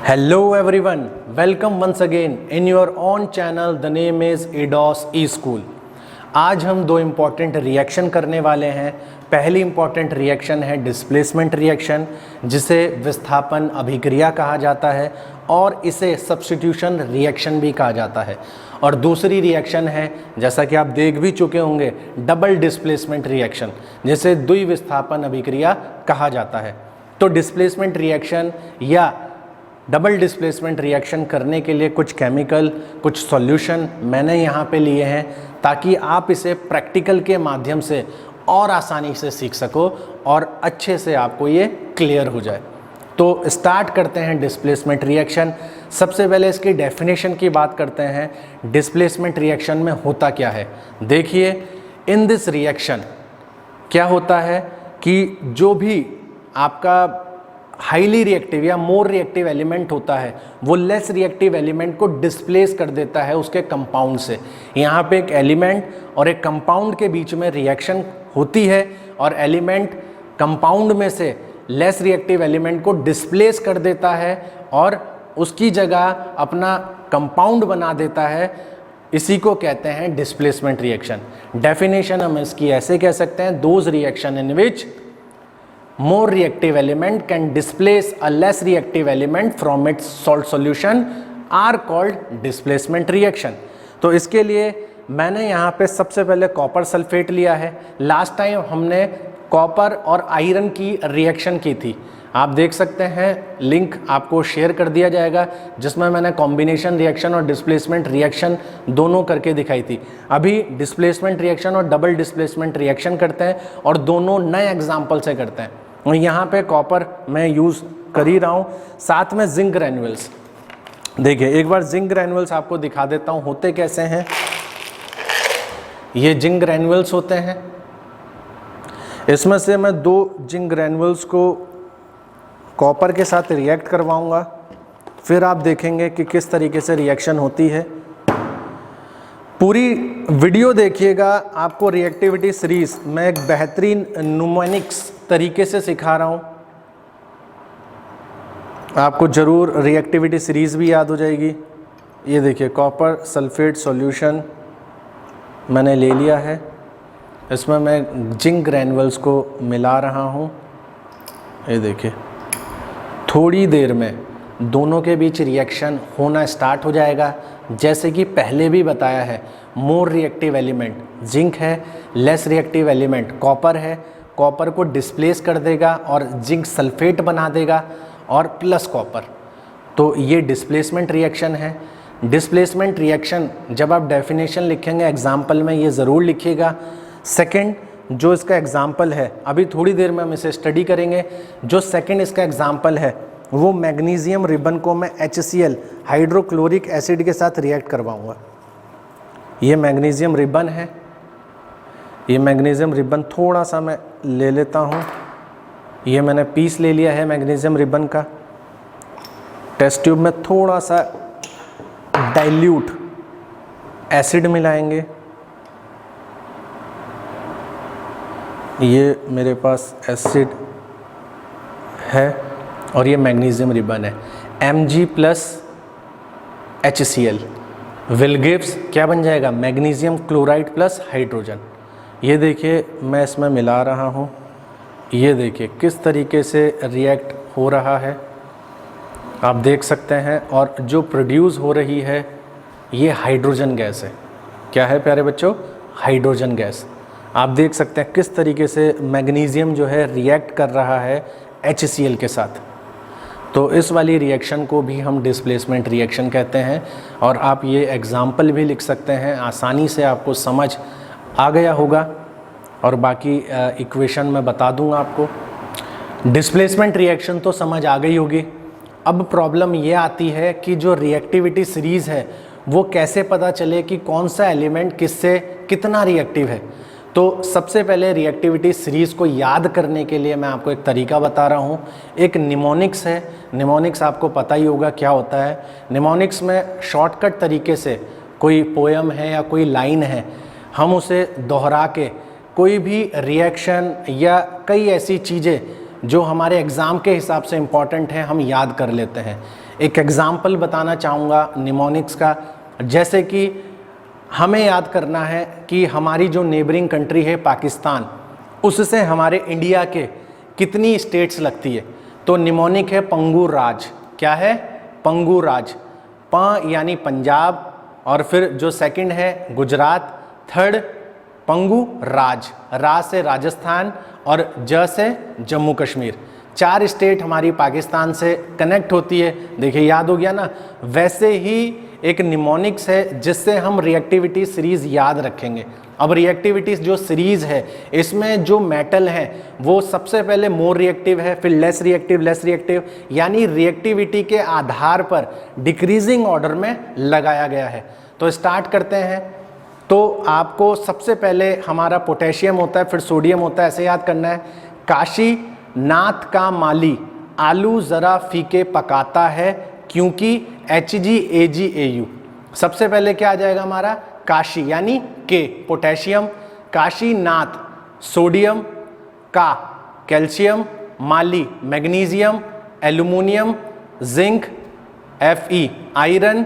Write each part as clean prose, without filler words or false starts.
Hello everyone, welcome once again in your own channel. The name is EDOS E-School. आज हम दो important reaction करने वाले हैं। पहली इम्पॉर्टेंट रिएक्शन है डिस्प्लेसमेंट रिएक्शन, जिसे विस्थापन अभिक्रिया कहा जाता है और इसे सब्स्टिट्यूशन रिएक्शन भी कहा जाता है। और दूसरी रिएक्शन है, जैसा कि आप देख भी चुके होंगे, डबल डिस्प्लेसमेंट रिएक्शन, जिसे द्विविस्थापन अभिक्रिया कहा जाता है। तो डिस्प्लेसमेंट रिएक्शन या डबल डिस्प्लेसमेंट रिएक्शन करने के लिए कुछ केमिकल, कुछ सॉल्यूशन मैंने यहाँ पे लिए हैं, ताकि आप इसे प्रैक्टिकल के माध्यम से और आसानी से सीख सको और अच्छे से आपको ये क्लियर हो जाए। तो स्टार्ट करते हैं डिस्प्लेसमेंट रिएक्शन। सबसे पहले इसकी डेफिनेशन की बात करते हैं। डिस्प्लेसमेंट रिएक्शन में होता क्या है, देखिए। इन दिस रिएक्शन क्या होता है कि जो भी आपका हाईली रिएक्टिव या मोर रिएक्टिव एलिमेंट होता है, वो लेस रिएक्टिव एलिमेंट को डिस्प्लेस कर देता है उसके कंपाउंड से। यहाँ पे एक एलिमेंट और एक कंपाउंड के बीच में रिएक्शन होती है और एलिमेंट कंपाउंड में से लेस रिएक्टिव एलिमेंट को डिस्प्लेस कर देता है और उसकी जगह अपना कंपाउंड बना देता है। इसी को कहते हैं डिस्प्लेसमेंट रिएक्शन। डेफिनेशन हम इसकी ऐसे कह सकते हैं, those reaction in which more reactive element can displace a less reactive element from its salt solution are called displacement reaction। तो इसके लिए मैंने यहाँ पे सबसे पहले कॉपर सल्फेट लिया है। लास्ट टाइम हमने कॉपर और आयरन की रिएक्शन की थी, आप देख सकते हैं, लिंक आपको शेयर कर दिया जाएगा, जिसमें मैंने कॉम्बिनेशन रिएक्शन और डिस्प्लेसमेंट रिएक्शन दोनों करके दिखाई थी। अभी डिस्प्लेसमेंट रिएक्शन और डबल डिस्प्लेसमेंट रिएक्शन करते हैं और दोनों नए एग्जाम्पल से करते हैं। और यहाँ पे कॉपर मैं यूज़ कर ही रहा हूँ, साथ में जिंक ग्रैन्युअल्स। देखिए एक बार जिंक ग्रैन्युअल्स आपको दिखा देता हूँ होते कैसे हैं। ये जिंक ग्रैन्युअल्स होते हैं। इसमें से मैं दो जिंक ग्रैन्युअल्स को कॉपर के साथ रिएक्ट करवाऊंगा, फिर आप देखेंगे कि किस तरीके से रिएक्शन होती है। पूरी वीडियो देखिएगा। आपको रिएक्टिविटी सीरीज मैं एक बेहतरीन न्यूमेरिक्स तरीके से सिखा रहा हूँ, आपको ज़रूर रिएक्टिविटी सीरीज भी याद हो जाएगी। ये देखिए कॉपर सल्फेट सॉल्यूशन मैंने ले लिया है, इसमें मैं जिंक ग्रैन्युअल्स को मिला रहा हूँ। ये देखिए थोड़ी देर में दोनों के बीच रिएक्शन होना स्टार्ट हो जाएगा। जैसे कि पहले भी बताया है, मोर रिएक्टिव एलिमेंट जिंक है, लेस रिएक्टिव एलिमेंट कॉपर है। कॉपर को डिस्प्लेस कर देगा और जिंक सल्फेट बना देगा और प्लस कॉपर। तो ये डिस्प्लेसमेंट रिएक्शन है। डिस्प्लेसमेंट रिएक्शन जब आप डेफिनेशन लिखेंगे एग्जाम्पल में, ये ज़रूर लिखिएगा। सेकंड जो इसका एग्जाम्पल है, अभी थोड़ी देर में हम इसे स्टडी करेंगे। जो सेकंड इसका एग्जाम्पल है वो मैग्नीशियम रिबन को मैं HCl हाइड्रोक्लोरिक एसिड के साथ रिएक्ट करवाऊंगा। ये मैग्नीशियम रिबन है। ये मैग्नीशियम रिबन थोड़ा सा मैं ले लेता हूँ। ये मैंने पीस ले लिया है मैग्नीशियम रिबन का। टेस्ट ट्यूब में थोड़ा सा डाइल्यूट एसिड मिलाएंगे। ये मेरे पास एसिड है और ये मैग्नीशियम रिबन है। Mg plus HCl will gives क्या बन जाएगा, मैग्नीशियम क्लोराइड प्लस हाइड्रोजन। ये देखिए मैं इसमें मिला रहा हूँ। ये देखिए किस तरीके से रिएक्ट हो रहा है, आप देख सकते हैं। और जो प्रोड्यूस हो रही है ये हाइड्रोजन गैस है। क्या है प्यारे बच्चों, हाइड्रोजन गैस। आप देख सकते हैं किस तरीके से मैग्नीशियम जो है रिएक्ट कर रहा है HCl के साथ। तो इस वाली रिएक्शन को भी हम डिस्प्लेसमेंट रिएक्शन कहते हैं। और आप ये एग्जाम्पल भी लिख सकते हैं, आसानी से आपको समझ आ गया होगा। और बाकी इक्वेशन मैं बता दूंगा आपको। डिस्प्लेसमेंट रिएक्शन तो समझ आ गई होगी। अब प्रॉब्लम ये आती है कि जो रिएक्टिविटी सीरीज़ है वो कैसे पता चले कि कौन सा एलिमेंट किससे कितना रिएक्टिव है। तो सबसे पहले रिएक्टिविटी सीरीज़ को याद करने के लिए मैं आपको एक तरीका बता रहा हूँ। एक निमोनिक्स है। निमोनिक्स आपको पता ही होगा क्या होता है। निमोनिक्स में शॉर्टकट तरीके से कोई पोएम है या कोई लाइन है, हम उसे दोहरा के कोई भी रिएक्शन या कई ऐसी चीज़ें जो हमारे एग्ज़ाम के हिसाब से इम्पॉर्टेंट हैं हम याद कर लेते हैं। एक एग्जाम्पल बताना चाहूँगा निमोनिक्स का। जैसे कि हमें याद करना है कि हमारी जो नेबरिंग कंट्री है पाकिस्तान, उससे हमारे इंडिया के कितनी स्टेट्स लगती है। तो निमोनिक है पंगुर राज। क्या है? पंगुर राज। प यानी पंजाब, और फिर जो सेकंड है गुजरात, थर्ड पंगु राज, रा से राजस्थान और ज से जम्मू कश्मीर। 4 स्टेट हमारी पाकिस्तान से कनेक्ट होती है। देखिए याद हो गया ना। वैसे ही एक निमोनिक्स है जिससे हम रिएक्टिविटी सीरीज याद रखेंगे। अब रिएक्टिविटीज जो सीरीज है इसमें जो मेटल है वो सबसे पहले मोर रिएक्टिव है, फिर लेस रिएक्टिव, यानी रिएक्टिविटी के आधार पर डिक्रीजिंग ऑर्डर में लगाया गया है। तो स्टार्ट करते हैं। तो आपको सबसे पहले हमारा पोटेशियम होता है, फिर सोडियम होता है, ऐसे याद करना है। काशी नाथ का माली आलू ज़रा फीके पकाता है क्योंकि HgAgAu। सबसे पहले क्या आ जाएगा हमारा? काशी यानी के पोटेशियम, काशी नाथ सोडियम, का कैल्शियम, माली magnesium, aluminium, zinc Fe iron,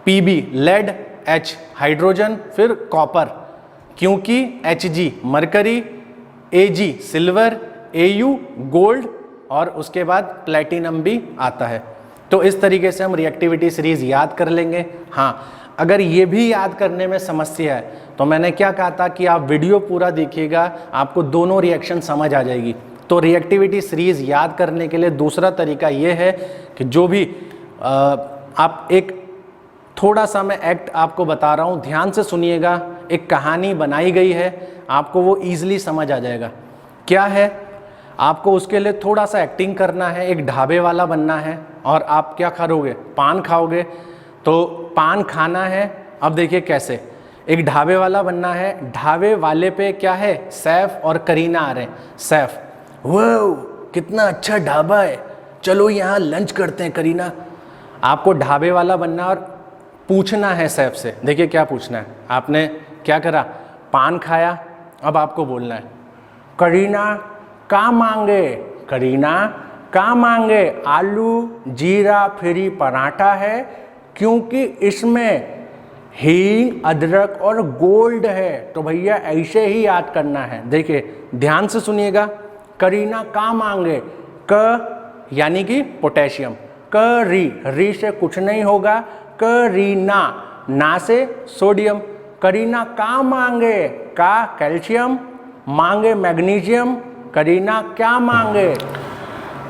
Pb lead, H hydrogen, फिर कॉपर क्योंकि Hg mercury, Ag silver, Au gold, और उसके बाद प्लेटिनम भी आता है। तो इस तरीके से हम रिएक्टिविटी सीरीज याद कर लेंगे। हाँ, अगर ये भी याद करने में समस्या है तो मैंने क्या कहा था कि आप वीडियो पूरा देखिएगा, आपको दोनों रिएक्शन समझ आ जाएगी। तो रिएक्टिविटी सीरीज याद करने के लिए दूसरा तरीका ये है कि जो भी आप एक थोड़ा सा मैं एक्ट आपको बता रहा हूँ, ध्यान से सुनिएगा। एक कहानी बनाई गई है, आपको वो ईजिली समझ आ जाएगा। क्या है? आपको उसके लिए थोड़ा सा एक्टिंग करना है, एक ढाबे वाला बनना है, और आप क्या करोगे? पान खाओगे। तो पान खाना है। अब देखिए कैसे, एक ढाबे वाला बनना है। ढाबे वाले पे क्या है? सैफ और करीना आ रहे हैं। सैफ, वाह कितना अच्छा ढाबा है, चलो यहाँ लंच करते हैं करीना। आपको ढाबे वाला बनना और पूछना है सैफ से। देखिए क्या पूछना है। आपने क्या करा? पान खाया। अब आपको बोलना है, करीना का मांगे? करीना का मांगे? आलू जीरा फ्री पराठा है क्योंकि इसमें हींग अदरक और गोल्ड है। तो भैया ऐसे ही याद करना है। देखिए ध्यान से सुनिएगा। करीना का मांगे, क यानी कि पोटेशियम, क री से कुछ नहीं होगा, करीना ना से सोडियम। करीना का मांगे? का कैल्शियम, मांगे मैग्नीशियम। करीना क्या मांगे?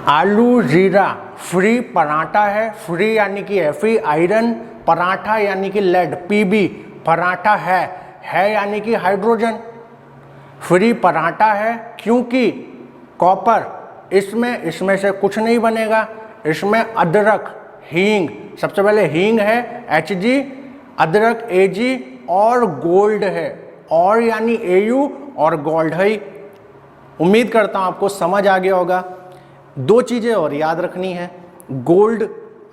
आलू जीरा फ्री पराठा है, फ्री यानी कि Fe आयरन, पराठा यानी कि लेड, Pb पराठा है यानी कि हाइड्रोजन। फ्री पराठा है क्योंकि कॉपर, इसमें से कुछ नहीं बनेगा। इसमें अदरक हींग, सबसे पहले हींग है, Hg अदरक Ag और गोल्ड है, और यानी Au और गोल्ड है। उम्मीद करता हूँ आपको समझ आ गया होगा। 2 चीज़ें और याद रखनी है। गोल्ड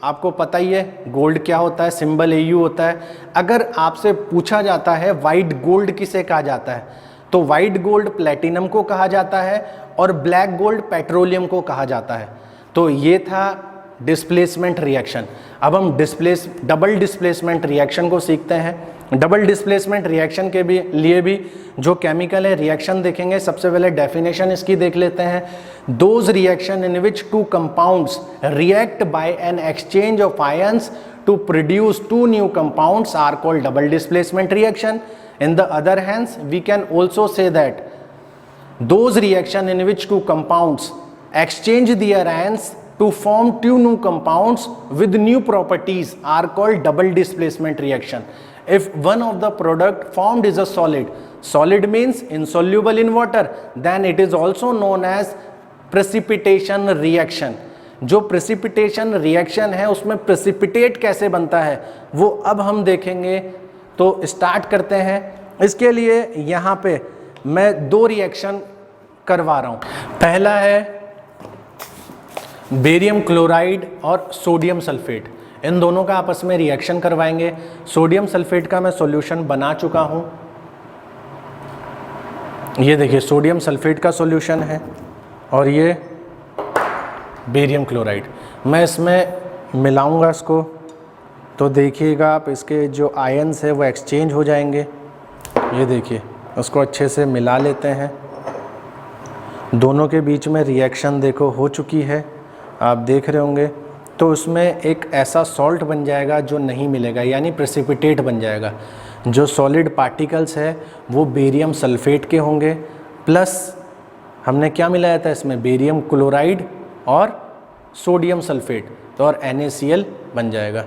आपको पता ही है, गोल्ड क्या होता है? सिंबल Au होता है। अगर आपसे पूछा जाता है वाइट गोल्ड किसे कहा जाता है, तो वाइट गोल्ड प्लेटिनम को कहा जाता है और ब्लैक गोल्ड पेट्रोलियम को कहा जाता है। तो ये था डिस्प्लेसमेंट रिएक्शन। अब हम डबल डिस्प्लेसमेंट रिएक्शन को सीखते हैं। डबल डिस्प्लेसमेंट रिएक्शन के लिए भी जो केमिकल है रिएक्शन देखेंगे। सबसे पहले डेफिनेशन इसकी देख लेते हैं। Those reaction in which 2 compounds react by an exchange of ions to produce 2 new compounds are called double displacement reaction. In the other hands, we can also say that those reaction in which 2 compounds exchange their ions to form 2 new compounds with new properties are called double displacement reaction. If one of the product formed is a solid means insoluble in water, then it is also known as precipitation reaction. जो precipitation reaction है उसमें precipitate कैसे बनता है वो अब हम देखेंगे। तो स्टार्ट करते हैं। इसके लिए यहाँ पे मैं 2 रिएक्शन करवा रहा हूँ। पहला है बेरियम क्लोराइड और सोडियम सल्फेट, इन दोनों का आपस में रिएक्शन करवाएंगे। सोडियम सल्फेट का मैं सॉल्यूशन बना चुका हूँ। ये देखिए सोडियम सल्फेट का सॉल्यूशन है और ये बेरियम क्लोराइड। मैं इसमें मिलाऊंगा इसको तो देखिएगा आप, इसके जो आयन्स है वो एक्सचेंज हो जाएंगे। ये देखिए, उसको अच्छे से मिला लेते हैं। दोनों के बीच में रिएक्शन देखो हो चुकी है, आप देख रहे होंगे। तो उसमें एक ऐसा सॉल्ट बन जाएगा जो नहीं मिलेगा, यानी प्रेसिपिटेट बन जाएगा। जो सॉलिड पार्टिकल्स है वो बेरियम सल्फेट के होंगे, प्लस हमने क्या मिलाया था इसमें, बेरियम क्लोराइड और सोडियम सल्फेट, तो और NaCl बन जाएगा।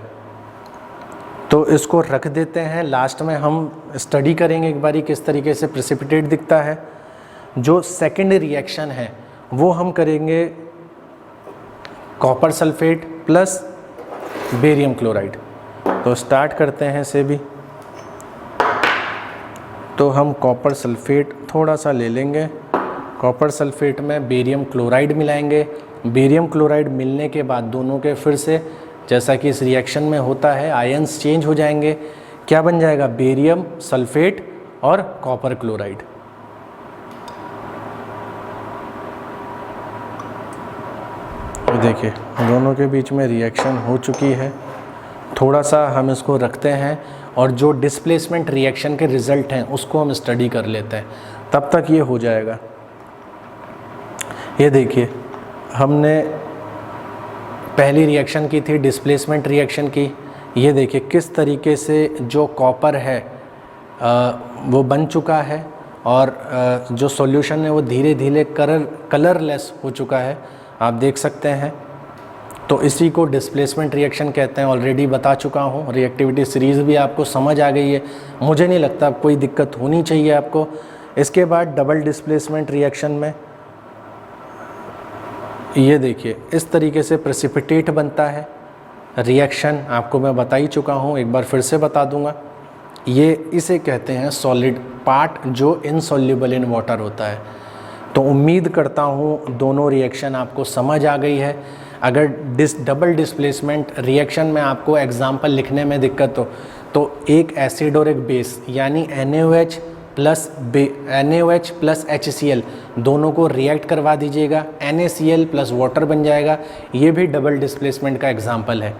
तो इसको रख देते हैं, लास्ट में हम स्टडी करेंगे एक बारी किस तरीके से प्रेसिपिटेट दिखता है। जो सेकंड रिएक्शन है वो हम करेंगे copper sulphate plus barium chloride. तो स्टार्ट करते हैं इसे भी। तो हम कॉपर सल्फेट थोड़ा सा ले लेंगे, कॉपर सल्फेट में बेरियम क्लोराइड मिलाएंगे। बेरियम क्लोराइड मिलने के बाद दोनों के फिर से, जैसा कि इस रिएक्शन में होता है, आयन्स चेंज हो जाएंगे। क्या बन जाएगा, बेरियम सल्फेट और कॉपर क्लोराइड। देखिए दोनों के बीच में रिएक्शन हो चुकी है। थोड़ा सा हम इसको रखते हैं और जो डिस्प्लेसमेंट रिएक्शन के रिज़ल्ट हैं उसको हम स्टडी कर लेते हैं, तब तक ये हो जाएगा। ये देखिए, हमने पहली रिएक्शन की थी डिस्प्लेसमेंट रिएक्शन की। ये देखिए किस तरीके से जो कॉपर है वो बन चुका है और जो सॉल्यूशन है वो धीरे धीरे कलरलेस हो चुका है, आप देख सकते हैं। तो इसी को डिस्प्लेसमेंट रिएक्शन कहते हैं। ऑलरेडी बता चुका हूँ, रिएक्टिविटी सीरीज़ भी आपको समझ आ गई है, मुझे नहीं लगता कोई दिक्कत होनी चाहिए आपको। इसके बाद डबल डिस्प्लेसमेंट रिएक्शन में ये देखिए इस तरीके से प्रेसिपिटेट बनता है। रिएक्शन आपको मैं बता ही चुका हूँ, एक बार फिर से बता दूँगा। ये इसे कहते हैं सॉलिड पार्ट जो इनसॉल्युबल इन वाटर होता है। तो उम्मीद करता हूँ दोनों रिएक्शन आपको समझ आ गई है। अगर डबल डिस्प्लेसमेंट रिएक्शन में आपको एग्जाम्पल लिखने में दिक्कत हो तो एक एसिड और एक बेस यानी NaOH प्लस HCl दोनों को रिएक्ट करवा दीजिएगा, NaCl प्लस वाटर बन जाएगा। ये भी डबल डिस्प्लेसमेंट का एग्जाम्पल है।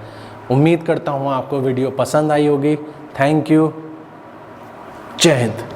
उम्मीद करता हूँ आपको वीडियो पसंद आई होगी। थैंक यू, जय हिंद।